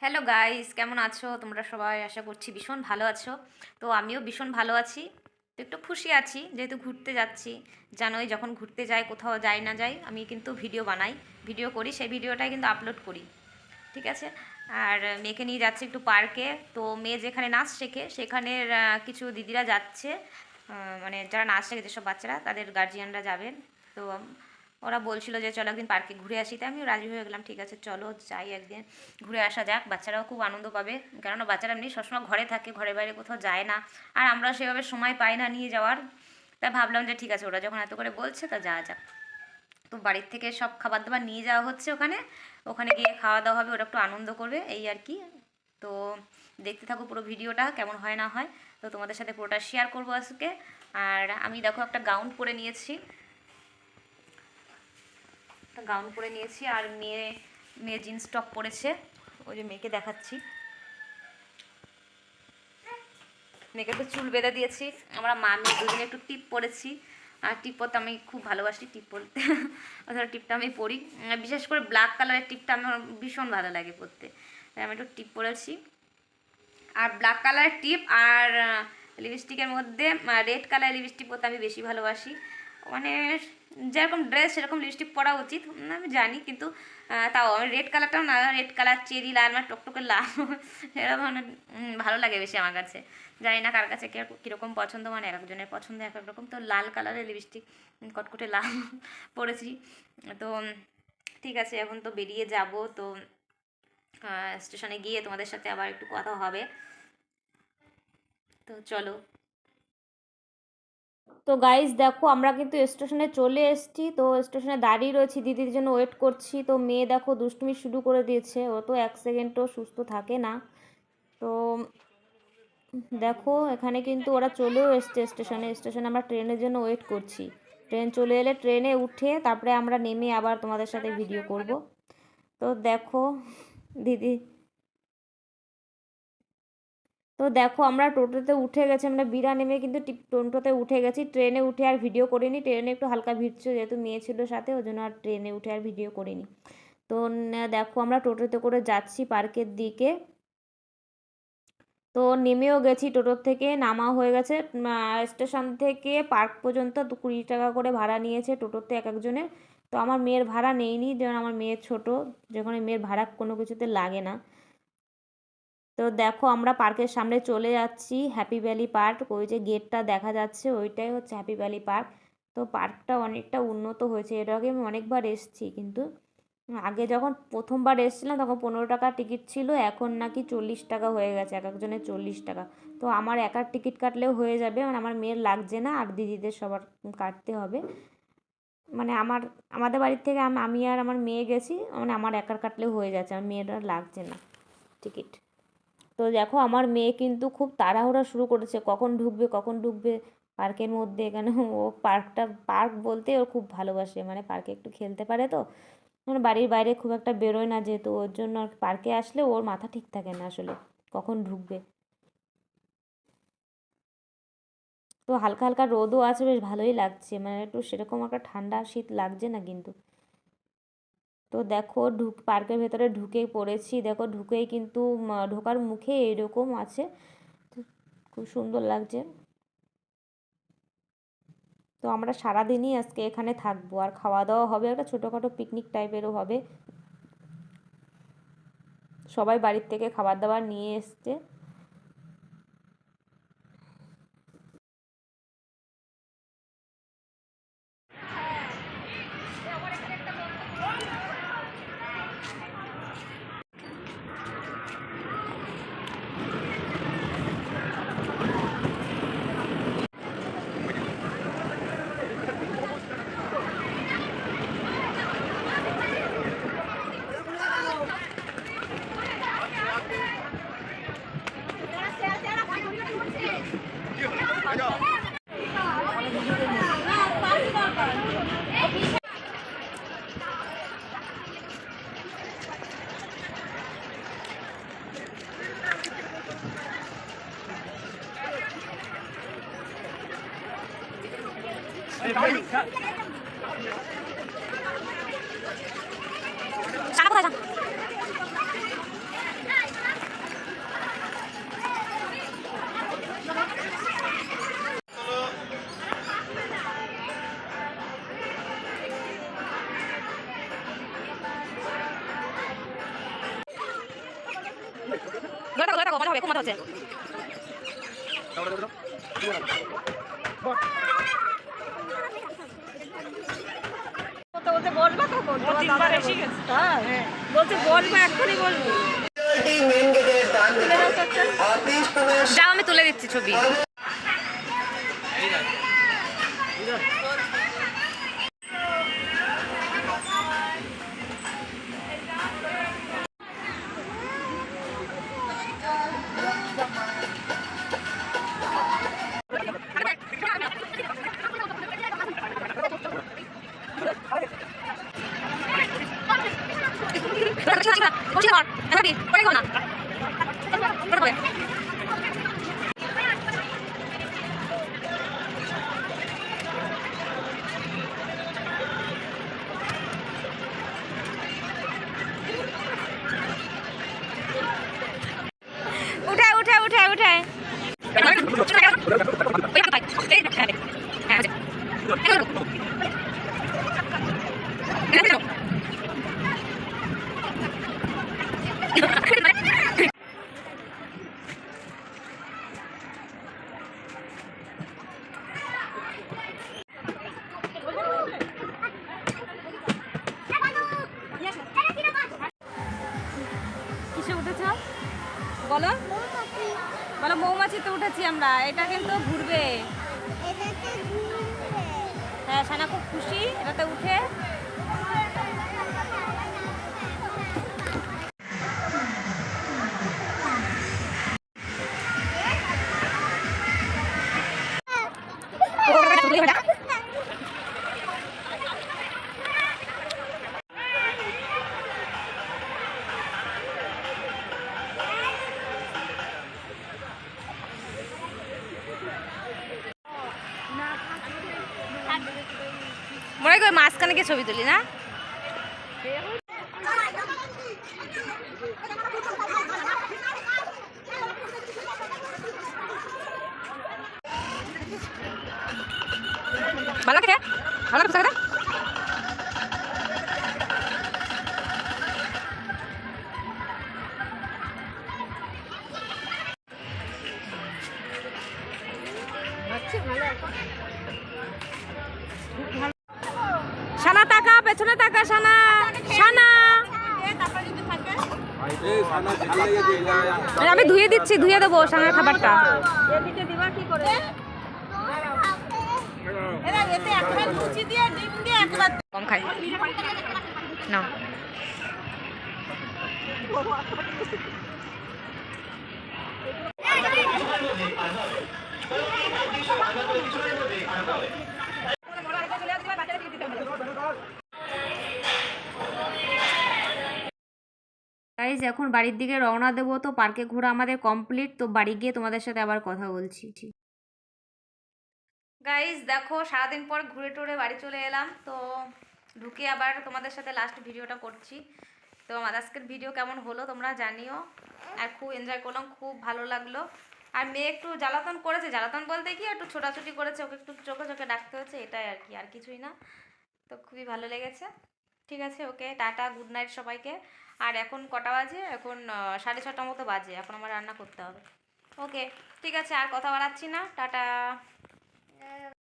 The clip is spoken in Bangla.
হ্যালো গাইস, কেমন আছো তোমরা সবাই? আশা করছি ভীষণ ভালো আছো। তো আমিও ভীষণ ভালো আছি। তো একটু খুশি আছি যেহেতু ঘুরতে যাচ্ছি। জানোই যখন ঘুরতে যাই, কোথাও যাই না যাই, আমি কিন্তু ভিডিও বানাই, ভিডিও করি, সেই ভিডিওটাই কিন্তু আপলোড করি। ঠিক আছে। আর মেয়েকে নিয়ে যাচ্ছি একটু পার্কে। তো মেয়ে যেখানে নাচ শেখে সেখানের কিছু দিদিরা যাচ্ছে, মানে যারা নাচ শেখে যেসব বাচ্চারা, তাদের গার্জিয়ানরা যাবেন। তো ওরা বলছিল যে চলো একদিন পার্কে ঘুরে আসি, তাই আমিও রাজি হয়ে গেলাম। ঠিক আছে, চলো যাই একদিন ঘুরে আসা যাক। বাচ্চারাও খুব আনন্দ পাবে, কেননা বাচ্চারা এমনি সবসময় ঘরে থাকে, ঘরে বাইরে কোথাও যায় না, আর আমরা সেভাবে সময় পাই না নিয়ে যাওয়ার। তাই ভাবলাম যে ঠিক আছে, ওরা যখন এত করে বলছে তা যাওয়া যাক। তো বাড়ির থেকে সব খাবার দাবার নিয়ে যাওয়া হচ্ছে ওখানে। ওখানে গিয়ে খাওয়া দাওয়া হবে, ওরা একটু আনন্দ করবে, এই আর কি। তো দেখতে থাকো পুরো ভিডিওটা, কেমন হয় না হয়। তো তোমাদের সাথে পুরোটা শেয়ার করবো আজকে। আর আমি দেখো একটা গাউন পরে নিয়েছি, একটা গাউন পরে নিয়েছি। আর মেয়ে মেয়ে জিন্স টপ পরেছে, ওই যে মেয়েকে দেখাচ্ছি। মেয়েকে একটু চুল বেঁধে দিয়েছি। আমরা মা মেয়ে দুজনে একটু টিপ পরেছি। আর টিপ পরতে আমি খুব ভালোবাসি, টিপ পরতে। অথবা টিপটা আমি পরি, বিশেষ করে ব্ল্যাক কালারের টিপটা আমার ভীষণ ভালো লাগে পরতে, তাই আমি একটু টিপ পরেছি। আর ব্ল্যাক কালারের টিপ আর লিপস্টিকের মধ্যে রেড কালারের লিপস্টিক পরতে আমি বেশি ভালোবাসি। মানে যেরকম ড্রেস সেরকম লিপস্টিক পরা উচিত, আমি জানি, কিন্তু তাও আমি রেড কালারটাও না, রেড কালার চেরি লাল, মানে টকটকে লাল, এরকম মানে ভালো লাগে বেশি আমার কাছে। জানি না কার কাছে কীরকম পছন্দ, মানে এক একজনের পছন্দ এক এক রকম। তো লাল কালারের লিপস্টিক, কটকটে লাল পরেছি। তো ঠিক আছে, এখন তো বেরিয়ে যাব। তো স্টেশনে গিয়ে তোমাদের সাথে আবার একটু কথা হবে। তো চলো। তো গাইস দেখো, আমরা কিন্তু স্টেশনে চলে এসেছি। তো স্টেশনে দাঁড়িয়ে রয়েছি, দিদির জন্য ওয়েট করছি। তো মেয়ে দেখো দুষ্টুমি শুরু করে দিয়েছে, ও তো এক সেকেন্ডও সুস্থ থাকে না। তো দেখো এখানে কিন্তু ওরা চলেও এসছে স্টেশনে। স্টেশনে আমরা ট্রেনের জন্য ওয়েট করছি। ট্রেন চলে এলে ট্রেনে উঠে তারপরে আমরা নেমে আবার তোমাদের সাথে ভিডিও করব। তো দেখো দিদি, তো দেখো আমরা টোটোতে উঠে গেছি, আমরা বিড়া নেমে কিন্তু টোটোতে উঠে গেছি। ট্রেনে উঠে আর ভিডিও করিনি, ট্রেনে একটু হালকা ভিড় ছিল যেহেতু মেয়ে ছিল সাথে, ওই জন্য আর ট্রেনে উঠে আর ভিডিও করিনি। তো দেখো আমরা টোটোতে করে যাচ্ছি পার্কের দিকে। তো নেমেও গেছি, টোটোর থেকে নামা হয়ে গেছে। স্টেশন থেকে পার্ক পর্যন্ত 20 টাকা করে ভাড়া নিয়েছে টোটোতে এক একজনের। তো আমার মেয়ের ভাড়া নেইনি, যেমন আমার মেয়ে ছোট, যেখানে মেয়ের ভাড়া কোনো কিছুতে লাগে না। তো দেখো আমরা পার্কের সামনে চলে যাচ্ছি, হ্যাপি ভ্যালি পার্ক। ওই যে গেটটা দেখা যাচ্ছে ওইটাই হচ্ছে হ্যাপি ভ্যালি পার্ক। তো পার্কটা অনেকটা উন্নত হয়েছে, এর আগে আমি অনেকবার এসেছি, কিন্তু আগে যখন প্রথমবার এসেছিলাম তখন 15 টাকা টিকিট ছিল, এখন নাকি 40 টাকা হয়ে গেছে, এক একজনের 40 টাকা। তো আমার একার টিকিট কাটলেও হয়ে যাবে, মানে আমার মেয়ের লাগছে না, আর দিদিদের সবার কাটতে হবে। মানে আমাদের বাড়ির থেকে আমি আর আমার মেয়ে গেছি, মানে আমার একার কাটলেও হয়ে যাচ্ছে, আমার মেয়ের আর লাগছে না টিকিট। তো দেখো আমার মেয়ে কিন্তু খুব তাড়াহুড়া শুরু করেছে, কখন ঢুকবে কখন ঢুকবে পার্কের মধ্যে। এখানে ও পার্ক বলতে ও খুব ভালোবাসে, মানে পার্কে একটু খেলতে পারে। তো মানে বাড়ির বাইরে খুব একটা বেরোয় না যেহেতু, ওর জন্য আর পার্কে আসলে ওর মাথা ঠিক থাকে না আসলে কখন ঢুকবে। তো হালকা হালকা রোদও আছে, বেশ ভালোই লাগছে, মানে একটু সেরকম একটা ঠান্ডা শীত লাগছে না কিন্তু। তো দেখো পার্কের ভেতরে ঢুকে পড়েছি, দেখো ঢুকেই কিন্তু ঢোকার মুখে এরকম আছে, খুব সুন্দর লাগছে। তো আমরা সারাদিনই আজকে এখানে থাকবো, আর খাওয়া দাওয়া হবে, একটা ছোটোখাটো পিকনিক টাইপেরও হবে। সবাই বাড়ির থেকে খাবার দাবার নিয়ে এসছে। মজা হবে, খুব মজা হচ্ছে। বলছে বলবা কখন? বলছে বলবো, এক্ষুনি বলবো। যাও আমি তুলে দিচ্ছি ছবি। উঠায় উঠায় উঠায় উঠায় কিসে উঠেছ বলো? বলো মৌমাছিতে উঠেছি আমরা। এটা কিন্তু ঘুরবে। হ্যাঁ, সানা খুব খুশি এটাতে উঠে। মনে করি মাঝখানে গিয়ে ছবি তুলি না? ভালো লাগে? ভালো লাগে? সানা তাকা, পেছনে তাকা। সানা, সানা আমি ধুয়ে দিচ্ছি, ধুয়ে দেবো সানার খাবারটা। কম খাই না। গাইজ এখন বাড়ির দিকে রওনা দেবো। তো পার্কে ঘোরা আমাদের কমপ্লিট। তো বাড়ি গিয়ে তোমাদের সাথে আবার কথা বলছি। গাইজ দেখো, সারাদিন পর ঘুরে টুরে বাড়ি চলে এলাম। তো ঢুকে আবার তোমাদের সাথে লাস্ট ভিডিওটা করছি। তো আমার আজকের ভিডিও কেমন হলো তোমরা জানিও। আর খুব এনজয় করলাম, খুব ভালো লাগলো। আর মেয়ে একটু জ্বালাতন করেছে, জ্বালাতন বলতে কি একটু ছোটাছুটি করেছে, ওকে একটু চোখে চোখে ডাকতে হচ্ছে, এটাই আর কি, আর কিছুই না। তো খুবই ভালো লেগেছে। ঠিক আছে, ওকে টাটা, গুড নাইট সবাইকে। আর এখন কটা বাজে? এখন 6:30 মতো বাজে। এখন আমার রান্না করতে হবে। ওকে ঠিক আছে, আর কথা বাড়াচ্ছি না, টাটা।